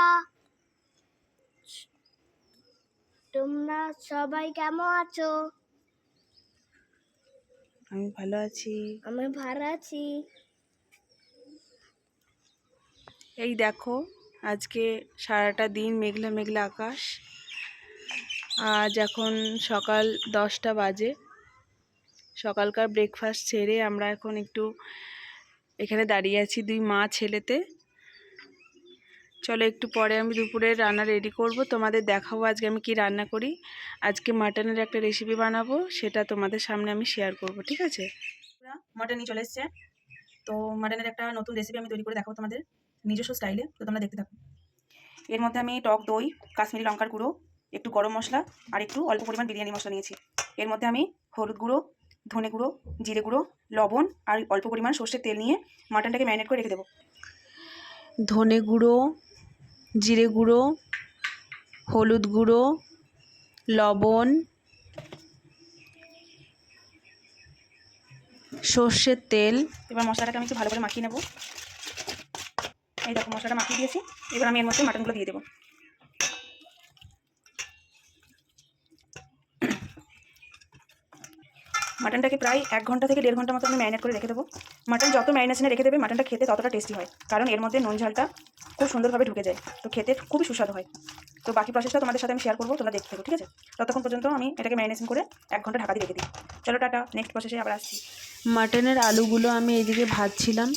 বন্ধুরা, তোমরা সবাই কেমন আছো? আমি ভালো আছি। আমি ভালো আছি। এই দেখো, আজকে সারাটা দিন মেঘলা মেঘলা আকাশ। আজ এখন সকাল 10টা বাজে। সকালকার ব্রেকফাস্ট ছেড়ে আমরা এখন একটু এখানে দাঁড়িয়ে আছি দুই মা ছেলেতে। চলো একটু পরে আমি দুপুরের রান্না রেডি করব, তোমাদের দেখাবো আজকে আমি কি রান্না করি। আজকে মাটনের একটা রেসিপি বানাবো, সেটা তোমাদের সামনে আমি শেয়ার করব, ঠিক আছে? মাটন নিয়ে চলে এসছে, তো মাটনের একটা নতুন রেসিপি আমি তৈরি করে দেখাবো তোমাদের নিজস্ব স্টাইলে, তো তোমরা দেখতে থাকো। এর মধ্যে আমি টক দই, কাশ্মীরি লঙ্কার গুঁড়ো, একটু গরম মশলা আর একটু অল্প পরিমাণ বিরিয়ানি মশলা নিয়েছি। এর মধ্যে আমি হলুদ গুঁড়ো, ধনে গুঁড়ো, জিরে গুঁড়ো, লবণ আর অল্প পরিমাণ সর্ষের তেল নিয়ে মাটনটাকে ম্যারিনেট করে রেখে দেবো। ধনে গুঁড়ো, জিরে গুঁড়ো, হলুদ গুঁড়ো, লবণ, সর্ষের তেল। এবার মশলাটাকে আমি একটু ভালো করে মাখিয়ে নেব। এই দেখো মশলাটা মাখিয়ে দিয়েছি। এবার আমি এর মধ্যে মাটনগুলো দিয়ে দেবো। মাটনটাকে প্রায় 1 ঘন্টা থেকে 1.5 ঘন্টা মতো আমি ম্যারিনেট করে রেখে দেবো। মাটন যত ম্যারিনেশনে রেখে দেবে মাটনটা খেতে ততটা টেস্টি হয়, কারণ এর মধ্যে নুন ঝালটা খুব সুন্দরভাবে ঢুকে যায়, তো খেতে খুবই সুস্বাদু হয়। তো বাকি প্রসেসটা তোমাদের সাথে আমি শেয়ার করবো, তোমরা দেখতে থাকো, ঠিক আছে? ততক্ষণ পর্যন্ত আমি এটাকে ম্যারিনেশন করে 1 ঘন্টা ঢাকা দিয়ে রেখে দিই। চলো টাটা, নেক্সট প্রসেসে আবার আসছি। মাটনের আলুগুলো আমি এদিকে ভাজছিলাম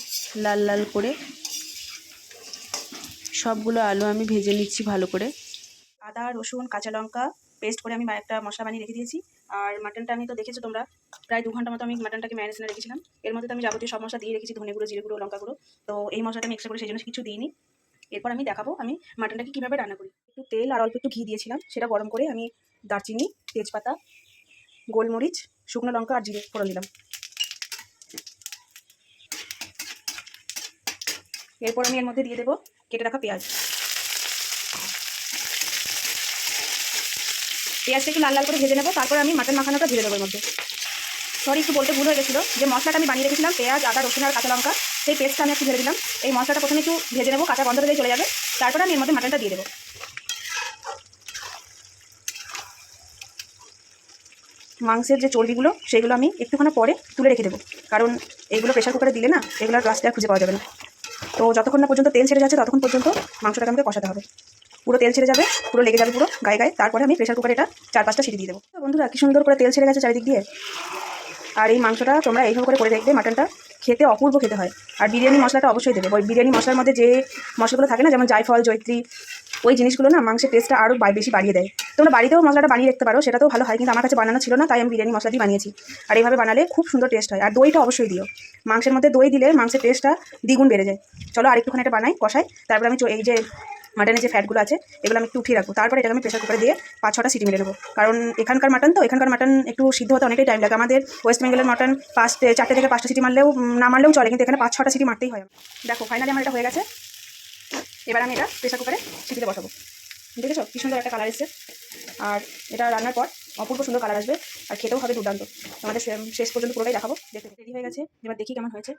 লাল লাল করে। সবগুলো আলু আমি ভেজে নিচ্ছি ভালো করে। আদা রসুন কাঁচা লঙ্কা পেস্ট করে আমি একটা মশলা বানিয়ে রেখে দিয়েছি। আর মাটনটা আমি তো দেখেছো তোমরা, প্রায় 2 ঘন্টা মতো আমি মাটনটাকে ম্যারিনেশনে রেখেছিলাম। এর মধ্যে তো আমি যাবতীয় সব মশলা দিয়ে রেখেছি, ধনে গুঁড়ো, জিরে গুঁড়ো, লঙ্কা গুঁড়ো। তো এই মশলাটা আমি এক্সট্রা করে সেই জন্য কিছু দিইনি। এরপর আমি দেখাবো আমি মাটনটাকে কীভাবে রান্না করি। একটু তেল আর অল্প একটু ঘি দিয়েছিলাম, সেটা গরম করে আমি দারচিনি, তেজপাতা, গোলমরিচ, শুকনো লঙ্কা আর জিরে ফোড়ন দিলাম। এরপর আমি এর মধ্যে দিয়ে দেবো কেটে রাখা পেঁয়াজ। পেঁয়াজটা একটু লাল লাল করে ভেজে নেবো, তারপর আমি মাটন মাখানোটা ঢেলে দেবো এর মধ্যে। সরি, একটু বলতে ভুল হয়ে গেছিলো, যে মশলাটা আমি বানিয়ে রেখেছিলাম পেঁয়াজ আদা রসুন আর কাঁচা লঙ্কা, সেই পেস্টটা আমি একটু ঢেলে দিলাম। এই মশলাটা প্রথমে একটু ভেজে নেবো, কাঁচা গন্ধটা দিয়ে চলে যাবে, তারপরে আমি এর মধ্যে মাটনটা দিয়ে দেবো। মাংসের যে চর্বিগুলো সেগুলো আমি একটুখানি পরে তুলে রেখে দেবো, কারণ এইগুলো প্রেশার কুকারে দিলে না এগুলোর রাস্তায় খুঁজে পাওয়া যাবে না। তো যতক্ষণ না পর্যন্ত তেল ছেড়ে যাচ্ছে ততক্ষণ পর্যন্ত মাংসটাকে আমাকে কষাতে হবে। পুরো তেল ছেড়ে যাবে, পুরো লেগে যাবে পুরো গায়ে গায়ে, তারপরে আমি প্রেশার কুকারে এটা 4-5টা সিটি দিয়ে দেবো। বন্ধুরা, কি সুন্দর করে তেল ছেড়ে গেছে চারিদিক দিয়ে। আর এই মাংসটা তোমরা এইভাবে করে দেখবে, মাটনটা খেতে অপূর্ব খেতে হয়। আর বিরিয়ানি মশলাটা অবশ্যই দেবে। ওই বিরিয়ানি মশলার মধ্যে যে মশলাগুলো থাকে না, যেমন জায়ফল, জয়ত্রী, ওই জিনিসগুলো না মাংসের টেস্টটা আরও বেশি বাড়িয়ে দেয়। তোমরা বাড়িতেও মশলাটা বানিয়ে রাখতে পারো, সেটাতেও ভালো হয়, কিন্তু আমার কাছে বানানো ছিল না, তাই আমি বিরিয়ানি মশলা দিয়ে বানিয়েছি। আর এইভাবে বানালে খুব সুন্দর টেস্ট হয়। আর দইটা অবশ্যই দিও, মাংসের মধ্যে দই দিলে মাংসের টেস্টটা দ্বিগুণ বেড়ে যায়। চলো আর একটুখানি এটা বানাই, কষাই, তারপরে আমি এই যে মাটনের যে ফ্যাটগুলো আছে এগুলো আমি একটু উঠিয়ে রাখবো, তারপরে এটাকে আমি প্রেশার কুকারে দিয়ে 5-6টা সিটি মেরে নেবো। কারণ এখানকার মাটন একটু সিদ্ধ হতে অনেকটাই টাইম লাগে। আমাদের ওয়েস্ট বেঙ্গলের মাটন 4 থেকে 5টা সিটি মারলেও না মারলেও চলে, কিন্তু এখানে 5-6টা সিটি মারতেই হয়। দেখো ফাইনালি আমার এটা হয়ে গেছে। এবার আমি এটা প্রেশার কুকারে সিটিতে বসাবো। দেখেছো কি সুন্দর একটা কালার এসছে, আর এটা রান্নার পর অপূর্ব সুন্দর কালার আসবে, আর খেতেও হবে দুর্দান্ত। আমাদের শেষ পর্যন্ত পুরোটাই দেখাবো। দেখতে রেডি হয়ে গেছে, এবার দেখি কেমন হয়েছে।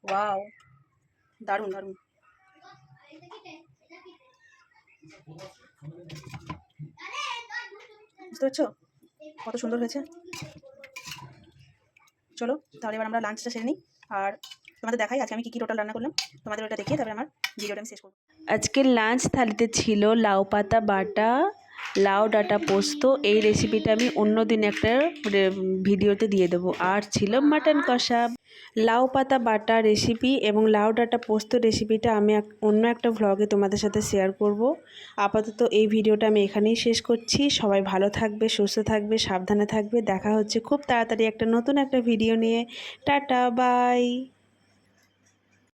ওয়াও, দারুণ দারুণ। বুঝতে পারছো কত সুন্দর হয়েছে? চলো তাহলে এবার আমরা লাঞ্চটা সেরে নিই, আর তোমাদের দেখাই আজকে আমি কী টোটাল রান্না করলাম, তোমাদের ওটা দেখিয়ে তারপরে আমার ভিডিওটা আমি শেষ করবো। আজকের লাঞ্চ থালিতে ছিল লাউ পাতা বাটা, লাউ ডাঁটা পোস্ত। এই রেসিপিটা আমি অন্য দিন একটা ভিডিওতে দিয়ে দেবো। আর ছিল মাটন কষা। লাউ পাতা বাটা রেসিপি এবং লাউ ডাঁটা পোস্ত রেসিপিটা আমি অন্য একটা ভ্লগে তোমাদের সাথে শেয়ার করব। আপাতত এই ভিডিওটা আমি এখানেই শেষ করছি। সবাই ভালো থাকবে, সুস্থ থাকবে, সাবধানে থাকবে। দেখা হচ্ছে খুব তাড়াতাড়ি একটা নতুন একটা ভিডিও নিয়ে। Tata, by.